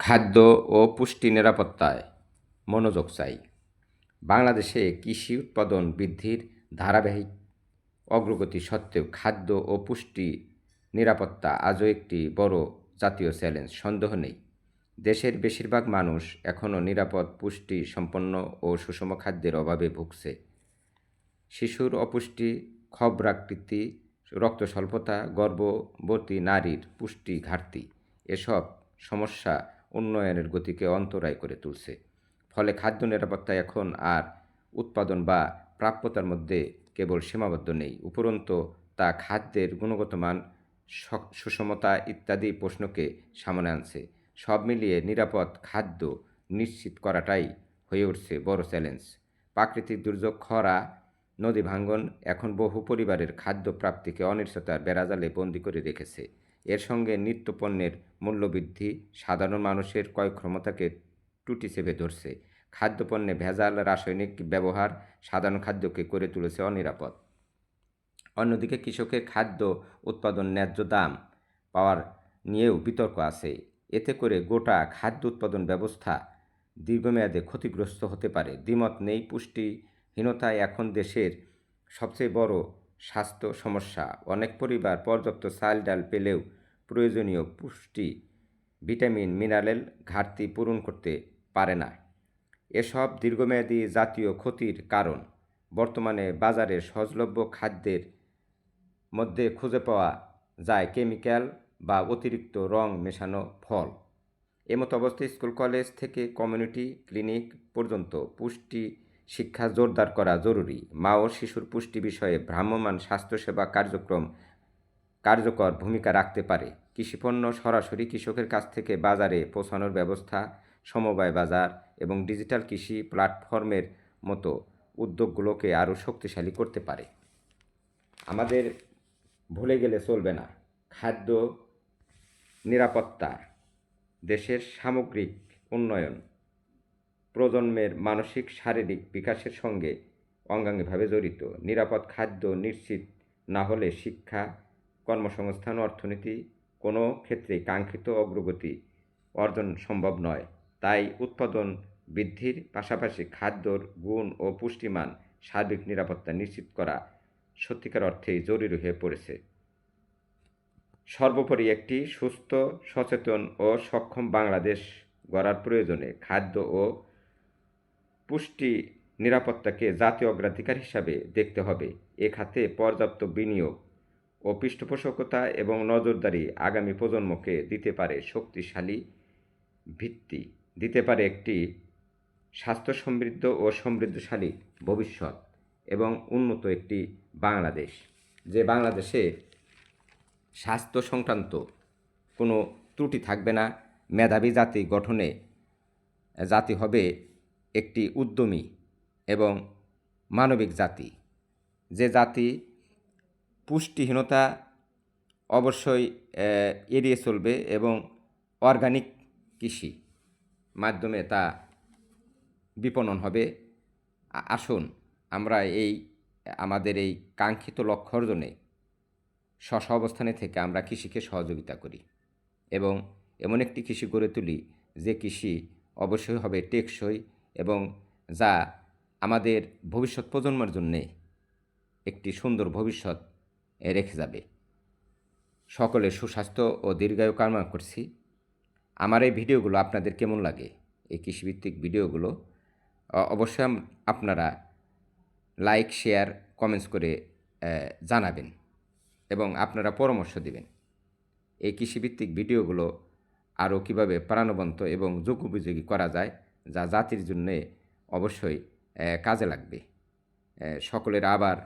খাদ্য ও পুষ্টি নিরাপত্তায় মনোযোগ চাই। বাংলাদেশে কৃষি উৎপাদন বৃদ্ধির ধারাবাহিক অগ্রগতি সত্ত্বেও খাদ্য ও পুষ্টি নিরাপত্তা আজও একটি বড় জাতীয় চ্যালেঞ্জ, সন্দেহ নেই। দেশের বেশিরভাগ মানুষ এখনও নিরাপদ, পুষ্টি সম্পন্ন ও সুষম খাদ্যের অভাবে ভুগছে। শিশুর অপুষ্টি, খবরাকৃতি, রক্ত স্বল্পতা, গর্ভবতী নারীর পুষ্টি ঘাটতি এসব সমস্যা উন্নয়নের গতিকে অন্তরায় করে তুলছে। ফলে খাদ্য নিরাপত্তা এখন আর উৎপাদন বা প্রাপ্যতার মধ্যে কেবল সীমাবদ্ধ নেই, উপরন্তু তা খাদ্যের গুণগত মান, সুষমতা ইত্যাদি প্রশ্নকে সামনে আনছে। সব মিলিয়ে নিরাপদ খাদ্য নিশ্চিত করাটাই হয়ে উঠছে বড় চ্যালেঞ্জ। প্রাকৃতিক দুর্যোগ, খরা, নদী ভাঙ্গন এখন বহু পরিবারের খাদ্য প্রাপ্তিকে অনিশ্চয়তার বেড়াজালে বন্দী করে রেখেছে। এর সঙ্গে নিত্যপণ্যের মূল্যবৃদ্ধি সাধারণ মানুষের ক্রয় ক্ষমতাকে টুটি চেপে ধরছে। খাদ্যপণ্যে ভেজাল, রাসায়নিক ব্যবহার সাধারণ খাদ্যকে করে তুলেছে অনিরাপদ। অন্যদিকে কৃষকের খাদ্য উৎপাদন ন্যায্য দাম পাওয়ার নিয়েও বিতর্ক আছে। এতে করে গোটা খাদ্য উৎপাদন ব্যবস্থা দীর্ঘমেয়াদে ক্ষতিগ্রস্ত হতে পারে। দ্বিমত নেই, পুষ্টিহীনতা এখন দেশের সবচেয়ে বড় স্বাস্থ্য সমস্যা। অনেক পরিবার পর্যাপ্ত চাল ডাল পেলেও প্রয়োজনীয় পুষ্টি, ভিটামিন, মিনারেল ঘাটতি পূরণ করতে পারে না। এসব দীর্ঘমেয়াদী জাতীয় ক্ষতির কারণ। বর্তমানে বাজারে সহজলভ্য খাদ্যের মধ্যে খুঁজে পাওয়া যায় কেমিক্যাল বা অতিরিক্ত রং মেশানো ফল। এমতো অবস্থায় স্কুল, কলেজ থেকে কমিউনিটি ক্লিনিক পর্যন্ত পুষ্টি শিক্ষা জোরদার করা জরুরি। মা ও শিশুর পুষ্টি বিষয়ে ভ্রাম্যমাণ স্বাস্থ্যসেবা কার্যক্রম কার্যকর ভূমিকা রাখতে পারে। কৃষিপণ্য সরাসরি কৃষকের কাছ থেকে বাজারে পৌঁছানোর ব্যবস্থা, সমবায় বাজার এবং ডিজিটাল কৃষি প্ল্যাটফর্মের মতো উদ্যোগগুলোকে আরও শক্তিশালী করতে পারে। আমাদের ভুলে গেলে চলবে না, খাদ্য নিরাপত্তা দেশের সামগ্রিক উন্নয়ন, প্রজন্মের মানসিক শারীরিক বিকাশের সঙ্গে অঙ্গাঙ্গিভাবে জড়িত। নিরাপদ খাদ্য নিশ্চিত না হলে শিক্ষা, কর্মসংস্থান, অর্থনীতি কোনো ক্ষেত্রেই কাঙ্ক্ষিত অগ্রগতি অর্জন সম্ভব নয়। তাই উৎপাদন বৃদ্ধির পাশাপাশি খাদ্যর গুণ ও পুষ্টিমান সার্বিক নিরাপত্তা নিশ্চিত করা সত্যিকার অর্থেই জরুরি হয়ে পড়েছে। সর্বোপরি একটি সুস্থ, সচেতন ও সক্ষম বাংলাদেশ গড়ার প্রয়োজনে খাদ্য ও পুষ্টি নিরাপত্তাকে জাতীয় অগ্রাধিকার হিসাবে দেখতে হবে। এ খাতে পর্যাপ্ত বিনিয়োগ ও পৃষ্ঠপোষকতা এবং নজরদারি আগামী প্রজন্মকে দিতে পারে শক্তিশালী ভিত্তি, দিতে পারে একটি স্বাস্থ্য সমৃদ্ধ ও সমৃদ্ধশালী ভবিষ্যৎ এবং উন্নত একটি বাংলাদেশ, যে বাংলাদেশে স্বাস্থ্য সংক্রান্ত কোনো ত্রুটি থাকবে না। মেধাবী জাতি গঠনে জাতি হবে একটি উদ্যমী এবং মানবিক জাতি, যে জাতি পুষ্টিহীনতা অবশ্যই এড়িয়ে চলবে এবং অর্গানিক কৃষি মাধ্যমে তা বিপণন হবে। আসুন আমরা আমাদের এই কাঙ্ক্ষিত লক্ষ্য অর্জনে স্ব অবস্থানে থেকে আমরা কৃষিকে সহযোগিতা করি এবং এমন একটি কৃষি গড়ে তুলি যে কৃষি অবশ্যই হবে টেকসই এবং যা আমাদের ভবিষ্যৎ প্রজন্মের জন্যে একটি সুন্দর ভবিষ্যৎ রেখে যাবে। সকলের সুস্বাস্থ্য ও দীর্ঘায়ু কামনা করছি। আমার এই ভিডিওগুলো আপনাদের কেমন লাগে, এই কৃষিভিত্তিক ভিডিওগুলো অবশ্যই আপনারা লাইক, শেয়ার, কমেন্টস করে জানাবেন এবং আপনারা পরামর্শ দিবেন। এই কৃষিভিত্তিক ভিডিওগুলো আরও কীভাবে প্রাণবন্ত এবং যুগোপযোগী করা যায়, যা জাতির জন্যে অবশ্যই কাজে লাগবে। সকলের আবার